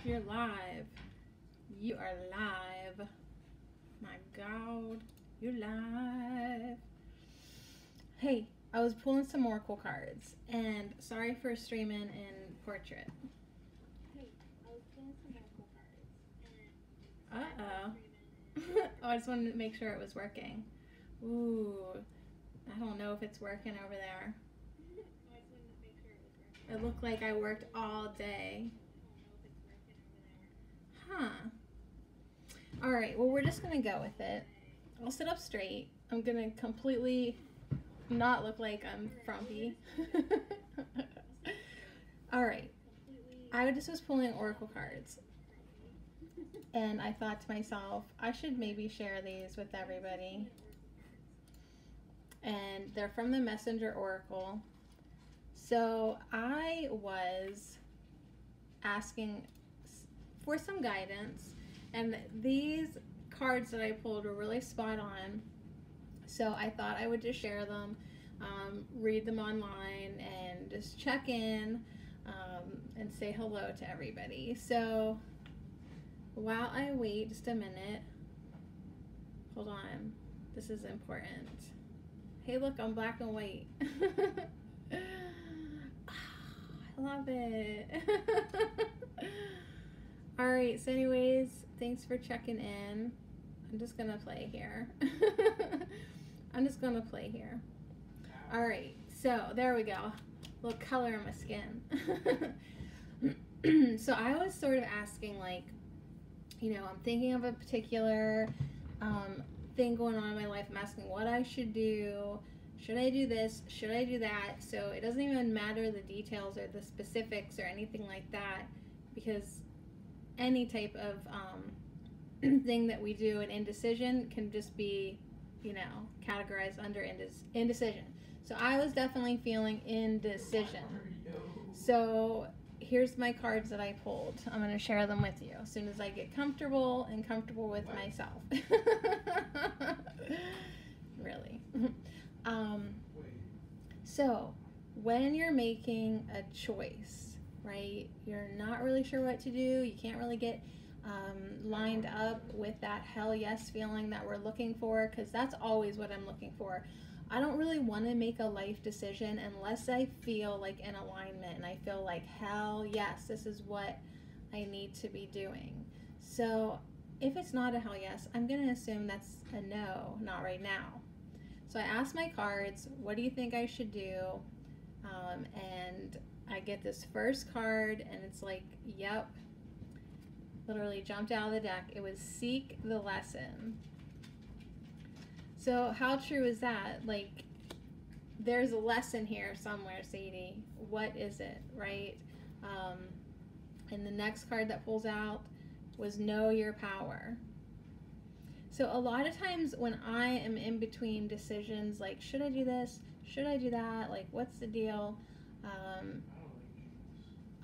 You're live. You are live. My God, you're live. Hey, I was pulling some Oracle cards, and sorry for streaming in portrait. Uh-oh. Oh, I just wanted to make sure it was working. Ooh, I don't know if it's working over there. It looked like I worked all day. Huh. Alright, well, we're just going to go with it. I'll sit up straight. I'm going to completely not look like I'm frumpy. Alright. I just was pulling Oracle cards. And I thought to myself, I should maybe share these with everybody. And they're from the Messenger Oracle. So I was asking for some guidance, and these cards that I pulled were really spot on. So I thought I would just share them, read them online, and just check in and say hello to everybody. So while I wait just a minute, hold on, this is important. Hey, look, I'm black and white. I love it. Alright, so anyways, thanks for checking in. I'm just gonna play here. I'm just gonna play here. Alright, so there we go. A little color in my skin. So I was sort of asking, like, you know, I'm thinking of a particular thing going on in my life. I'm asking what I should do. Should I do this? Should I do that? So it doesn't even matter the details or the specifics or anything like that, because any type of thing that we do, an indecision can just be, you know, categorized under indecision. So I was definitely feeling indecision. So here's my cards that I pulled. I'm going to share them with you as soon as I get comfortable and comfortable with myself. Really. So when you're making a choice, right, you're not really sure what to do, you can't really get lined up with that hell yes feeling that we're looking for, because that's always what I'm looking for. I don't really want to make a life decision unless I feel like in alignment and I feel like, hell yes, this is what I need to be doing. So if it's not a hell yes, I'm going to assume that's a no, not right now. So I asked my cards, what do you think I should do? And I get this first card, and it's like, yep, literally jumped out of the deck. It was seek the lesson. So how true is that? Like, there's a lesson here somewhere, Sadie. What is it, right? And the next card that pulls out was know your power. So a lot of times when I am in between decisions, like, should I do this? Should I do that? Like, what's the deal?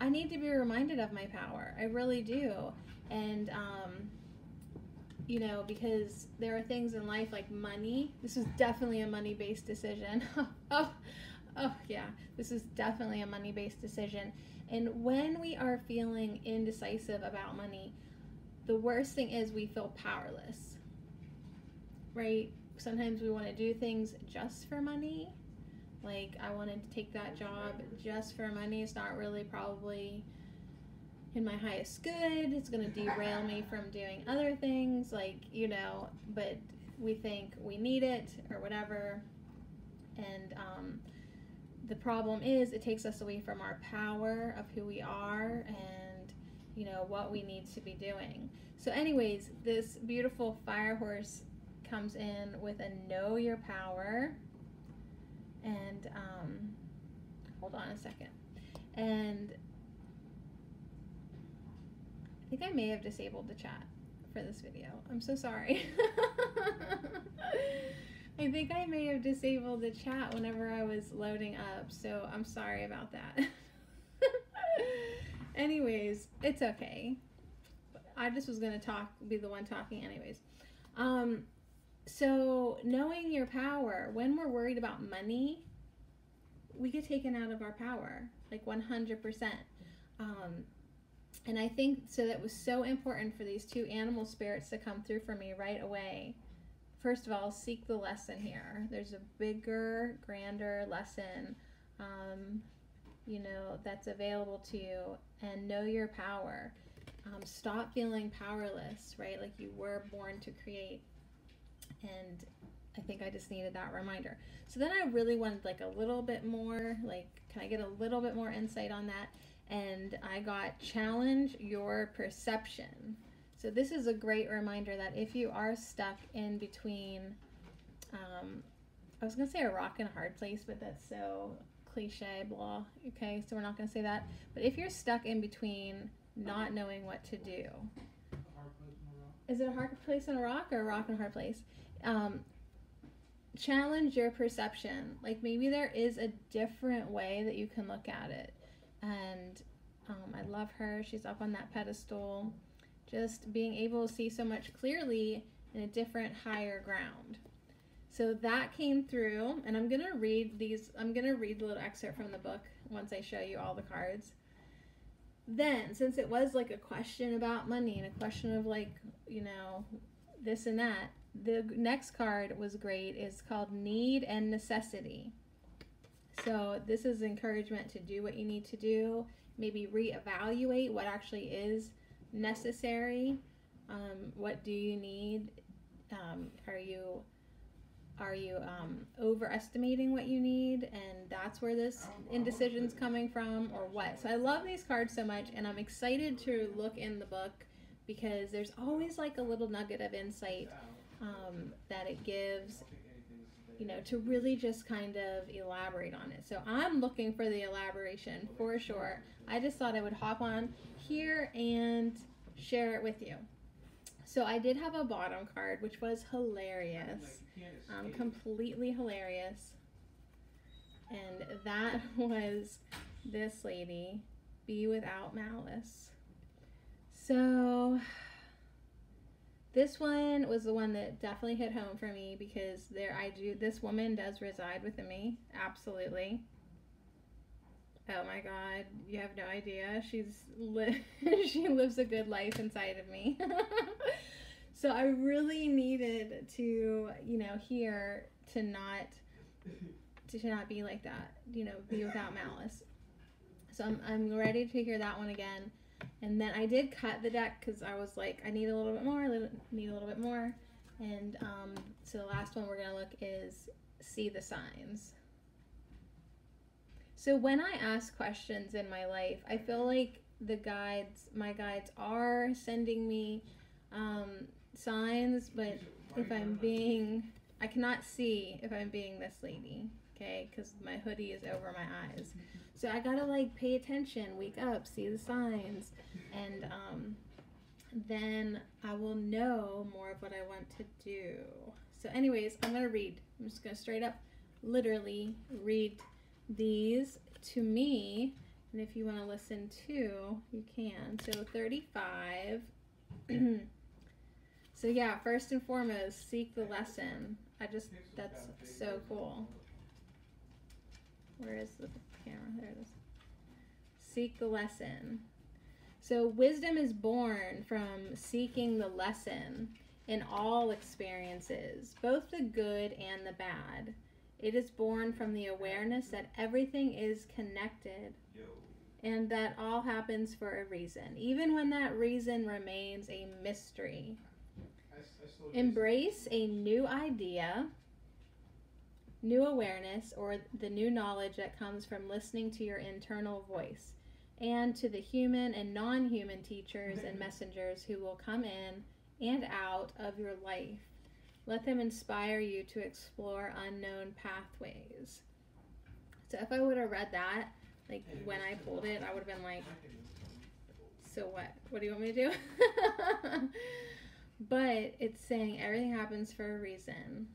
I need to be reminded of my power. I really do. And, you know, because there are things in life like money. This is definitely a money-based decision. Oh, yeah. This is definitely a money-based decision. And when we are feeling indecisive about money, the worst thing is we feel powerless, right? Sometimes we want to do things just for money. Like, I wanted to take that job just for money. It's not really probably in my highest good. It's going to derail me from doing other things, like, you know, but we think we need it or whatever. And the problem is it takes us away from our power of who we are and, you know, what we need to be doing. So anyways, this beautiful fire horse comes in with a know your power. And hold on a second. And I think I may have disabled the chat for this video. I'm so sorry. I think I may have disabled the chat whenever I was loading up, so I'm sorry about that. Anyways, it's okay. I just was gonna be the one talking anyways. So knowing your power, when we're worried about money, we get taken out of our power, like 100%. And I think so that was so important for these two animal spirits to come through for me right away. First of all, seek the lesson here. There's a bigger, grander lesson, you know, that's available to you, and know your power. Stop feeling powerless, right? Like you were born to create. And I think I just needed that reminder. So then I really wanted like a little bit more, like, can I get a little bit more insight on that? And I got challenge your perception. So this is a great reminder that if you are stuck in between, I was going to say a rock and a hard place, but that's so cliche, blah. Okay, so we're not going to say that. But if you're stuck in between not knowing what to do. Is it a hard place and a rock, or a rock and a hard place? Challenge your perception. Like maybe there is a different way that you can look at it. And I love her. She's up on that pedestal. Just being able to see so much clearly in a different, higher ground. So that came through, and I'm going to read these. I'm going to read the little excerpt from the book once I show you all the cards. Then, since it was like a question about money and a question of like, you know, this and that, the next card was great. It's called Need and Necessity. So this is encouragement to do what you need to do. Maybe reevaluate what actually is necessary. What do you need? Are you overestimating what you need, and that's where this indecision's coming from, or what? So I love these cards so much, and I'm excited to look in the book because there's always like a little nugget of insight that it gives, you know, to really just kind of elaborate on it. So I'm looking for the elaboration for sure. I just thought I would hop on here and share it with you. So I did have a bottom card, which was hilarious, completely hilarious. And that was this lady, Be Without Malice. So this one was the one that definitely hit home for me because this woman does reside within me, absolutely. Oh my God, you have no idea. She lives a good life inside of me. So I really needed to, you know, hear to not be like that, you know, be without malice. So I'm ready to hear that one again. And then I did cut the deck because I was like, I need a little bit more, And so the last one we're going to look is See the Signs. So when I ask questions in my life, I feel like my guides are sending me signs, but I cannot see if I'm being this lady, okay, because my hoodie is over my eyes. So I gotta like pay attention, wake up, see the signs, and then I will know more of what I want to do. So anyways, I'm gonna read. I'm just gonna straight up, literally read these to me, and if you want to listen too, you can. So 35. So yeah, first and foremost, seek the lesson. That's so cool. Where is the camera? There it is. Seek the lesson. So wisdom is born from seeking the lesson in all experiences, both the good and the bad. It is born from the awareness that everything is connected and that all happens for a reason, even when that reason remains a mystery. Embrace a new idea, new awareness, or the new knowledge that comes from listening to your internal voice, and to the human and non-human teachers and messengers who will come in and out of your life. Let them inspire you to explore unknown pathways. So if I would have read that, like when I pulled it, I would have been like, so what? What do you want me to do? But it's saying everything happens for a reason.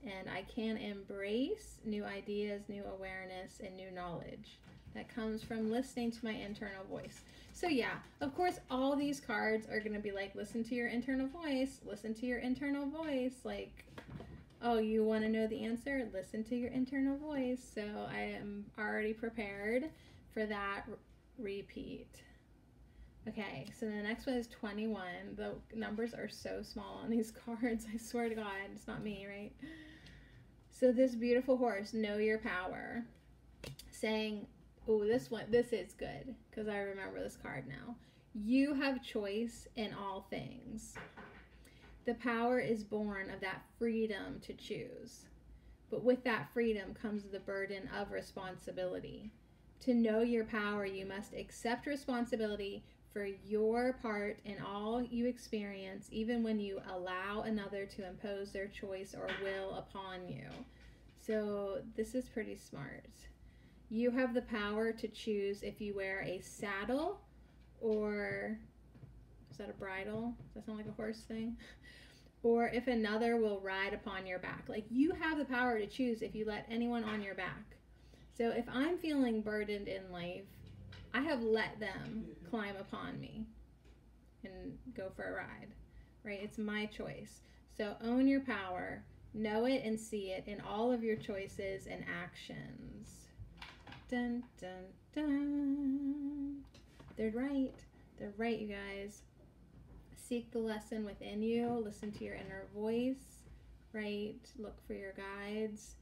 And I can embrace new ideas, new awareness, and new knowledge that comes from listening to my internal voice. So yeah, of course, all these cards are going to be like, listen to your internal voice, listen to your internal voice. Like, oh, you want to know the answer? Listen to your internal voice. So I am already prepared for that repeat. Okay, so the next one is 21. The numbers are so small on these cards. I swear to God, it's not me, right? So this beautiful horse, know your power, saying, oh, this is good because I remember this card now. You have choice in all things. The power is born of that freedom to choose. But with that freedom comes the burden of responsibility. To know your power, you must accept responsibility for your part in all you experience, even when you allow another to impose their choice or will upon you. So this is pretty smart. You have the power to choose if you wear a saddle or, is that a bridle? Does that sound like a horse thing? Or if another will ride upon your back. Like, you have the power to choose if you let anyone on your back. So if I'm feeling burdened in life, I have let them climb upon me and go for a ride, right? It's my choice. So own your power, know it and see it in all of your choices and actions. Dun, dun, dun. They're right. They're right, you guys. Seek the lesson within you. Listen to your inner voice, right? Look for your guides.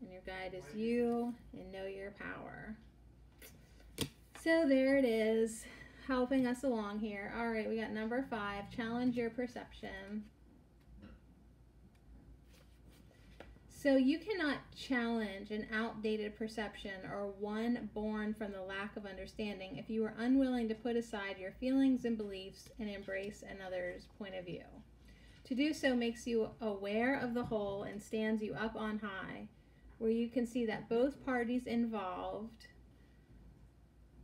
And your guide is you. And know your power. So there it is, helping us along here. All right, we got number 5. Challenge your perception. So you cannot challenge an outdated perception or one born from the lack of understanding if you are unwilling to put aside your feelings and beliefs and embrace another's point of view. To do so makes you aware of the whole and stands you up on high, where you can see that both parties involved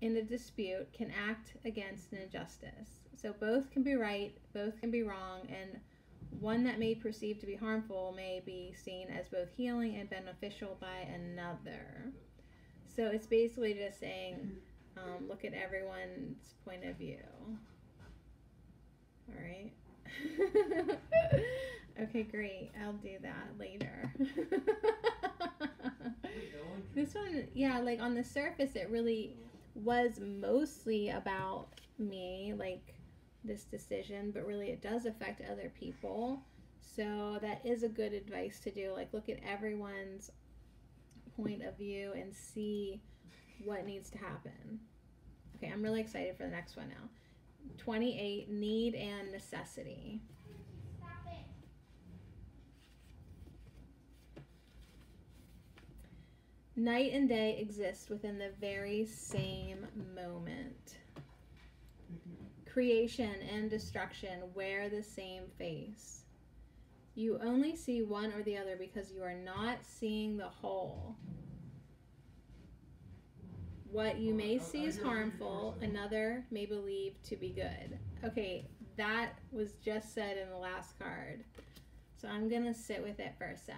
in a dispute can act against an injustice. So both can be right, both can be wrong, and one that may perceive to be harmful may be seen as both healing and beneficial by another. So it's basically just saying, look at everyone's point of view. All right. Okay, great. I'll do that later. This one, yeah, like on the surface, it really was mostly about me, like this decision, but really it does affect other people. So that is a good advice to do. Like, look at everyone's point of view and see what needs to happen. Okay, I'm really excited for the next one now. 28, need and necessity. Night and day exist within the very same moment. Creation and destruction wear the same face. You only see one or the other because you are not seeing the whole. What you may see as harmful, another may believe to be good. Okay, that was just said in the last card. So I'm going to sit with it for a sec.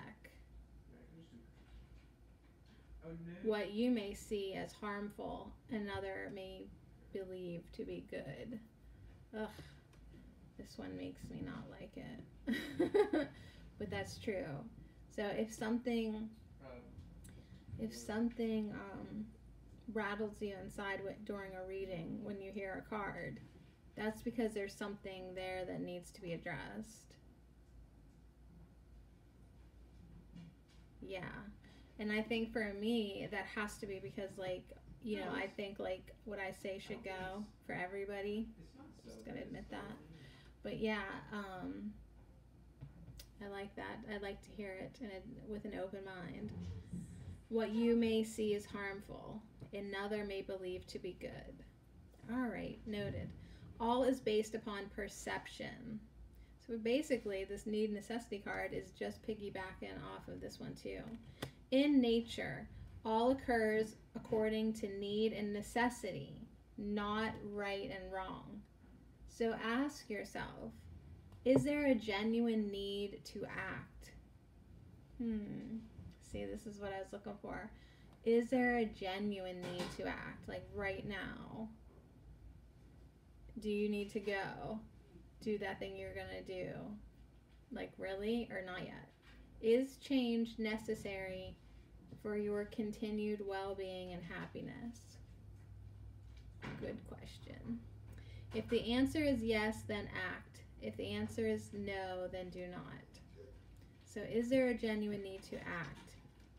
What you may see as harmful, another may believe to be good. Ugh, this one makes me not like it. But that's true. So if something rattles you inside during a reading when you hear a card, that's because there's something there that needs to be addressed. Yeah. And I think for me, that has to be because, like, you know, I think, like, what I say should go for everybody. Just gonna admit that. But yeah, I like that. I'd like to hear it with an open mind. What you may see is harmful, another may believe to be good. All right, noted. All is based upon perception. So basically, this need necessity card is just piggybacking off of this one too. In nature, all occurs according to need and necessity, not right and wrong. So ask yourself, is there a genuine need to act? See, this is what I was looking for. Is there a genuine need to act, like right now? Do you need to go do that thing you're gonna do? Like, really, or not yet? Is change necessary for your continued well-being and happiness? Good question. If the answer is yes, then act. If the answer is no, then do not. So is there a genuine need to act?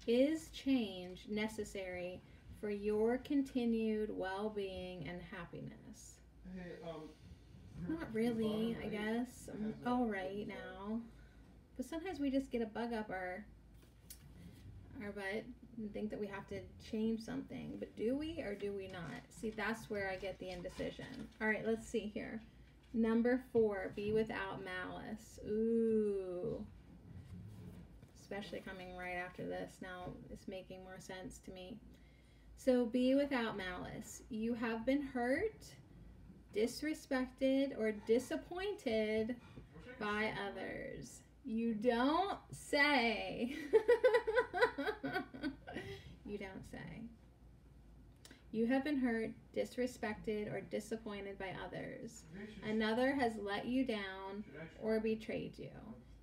Is change necessary for your continued well-being and happiness? Hey, Not really, I guess. I'm all right now. But sometimes we just get a bug up our butt and think that we have to change something. But do we or do we not? See, that's where I get the indecision. All right, let's see here. Number 4, be without malice. Ooh. Especially coming right after this. Now it's making more sense to me. So be without malice. You have been hurt, disrespected, or disappointed by others. You don't say. You don't say. You have been hurt, disrespected, or disappointed by others. Another has let you down or betrayed you.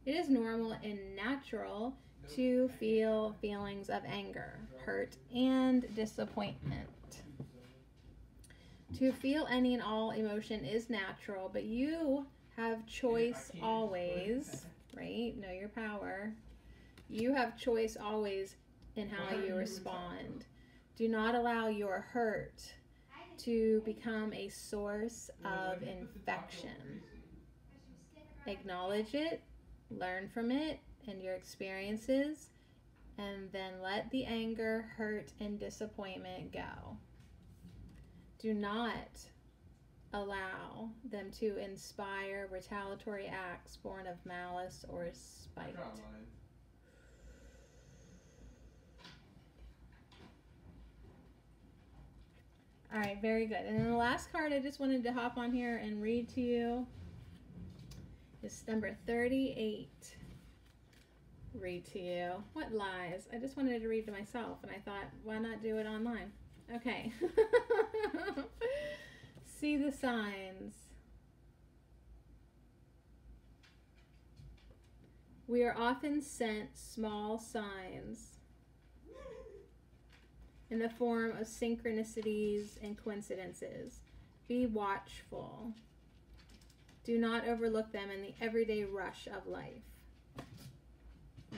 It is normal and natural to feel feelings of anger, hurt, and disappointment. To feel any and all emotion is natural, but you have choice always, right? Know your power. You have choice always in how you respond. Do not allow your hurt to become a source of infection. Acknowledge it, learn from it and your experiences, and then let the anger, hurt, and disappointment go. Do not allow them to inspire retaliatory acts born of malice or spite. All right, very good. And then the last card I just wanted to hop on here and read to you is number 38. Read to you. What lies? I just wanted to read to myself, and I thought, why not do it online? Okay. See the signs. We are often sent small signs in the form of synchronicities and coincidences. Be watchful. Do not overlook them in the everyday rush of life.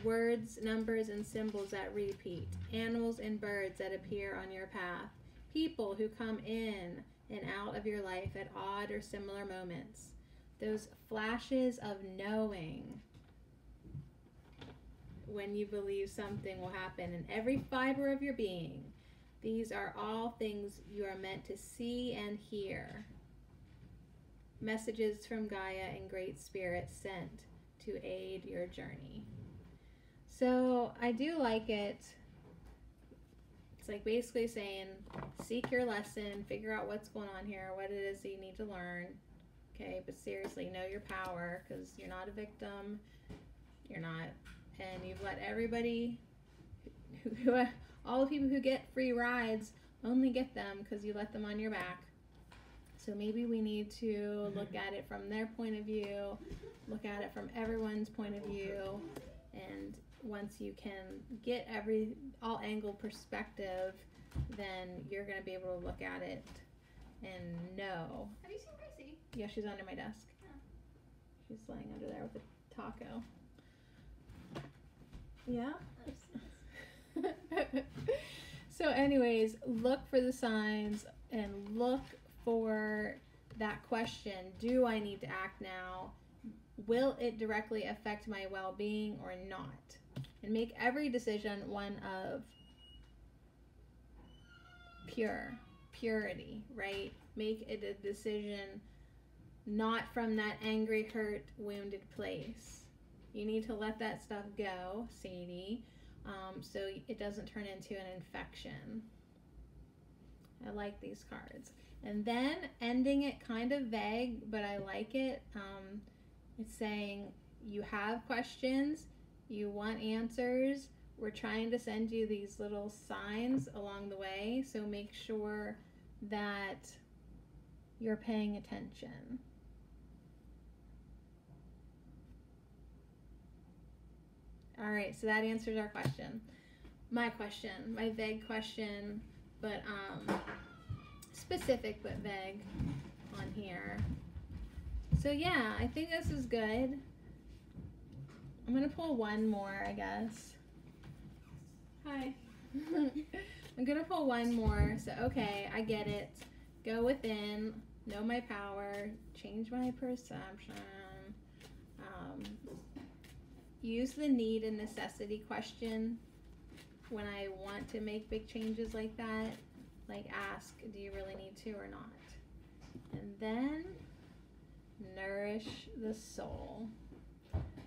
Words, numbers, and symbols that repeat. Animals and birds that appear on your path. People who come in and out of your life at odd or similar moments. Those flashes of knowing when you believe something will happen in every fiber of your being. These are all things you are meant to see and hear. Messages from Gaia and Great Spirit sent to aid your journey. So I do like it. It's like basically saying, seek your lesson, figure out what's going on here, what it is that you need to learn. Okay, but seriously, know your power, because you're not a victim. You're not. And you've let everybody, all the people who get free rides, only get them because you let them on your back. So maybe we need to look at it from their point of view, look at it from everyone's point of view, and once you can get all angle perspective, then you're going to be able to look at it and know. Have you seen Gracie? Yeah, she's under my desk. Oh. She's laying under there with a taco. Yeah? So anyways, look for the signs and look for that question. Do I need to act now? Will it directly affect my well-being or not? And make every decision one of purity, right? Make it a decision not from that angry, hurt, wounded place. You need to let that stuff go, Sadie, so it doesn't turn into an infection. I like these cards. And then ending it kind of vague, but I like it. It's saying you have questions, you want answers. We're trying to send you these little signs along the way, so make sure that you're paying attention. All right, so that answers our question. My vague question, but specific but vague on here. So yeah, I think this is good. I'm gonna pull one more, I guess. Hi. I'm gonna pull one more. So okay, I get it. Go within, know my power, change my perception. Use the need and necessity question when I want to make big changes like that. Like ask, do you really need to or not? And then nourish the soul.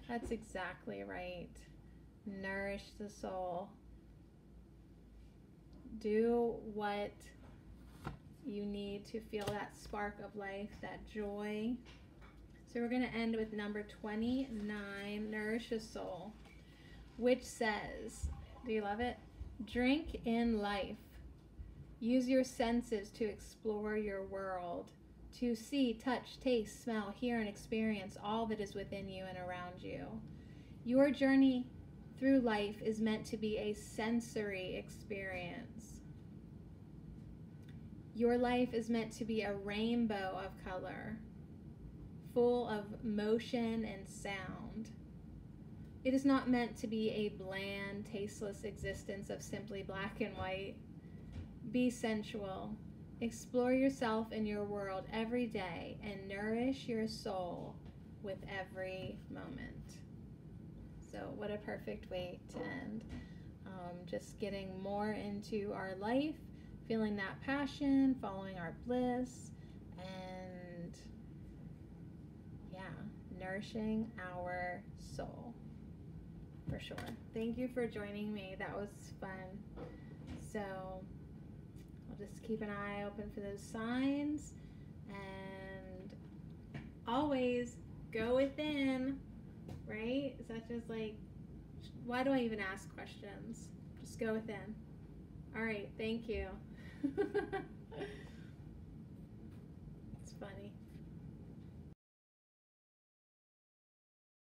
That's exactly right. Nourish the soul. Do what you need to feel that spark of life, that joy. So we're going to end with number 29, nourish the soul, which says, do you love it? Drink in life. Use your senses to explore your world, to see, touch, taste, smell, hear, and experience all that is within you and around you. Your journey through life is meant to be a sensory experience. Your life is meant to be a rainbow of color, full of motion and sound. It is not meant to be a bland, tasteless existence of simply black and white. Be sensual. Explore yourself and your world every day and nourish your soul with every moment. So what a perfect way to end. Just getting more into our life, feeling that passion, following our bliss, and nourishing our soul, for sure. Thank you for joining me. That was fun. So I'll just keep an eye open for those signs, and always go within, right? Is that just like, why do I even ask questions? Just go within. All right, thank you. It's funny.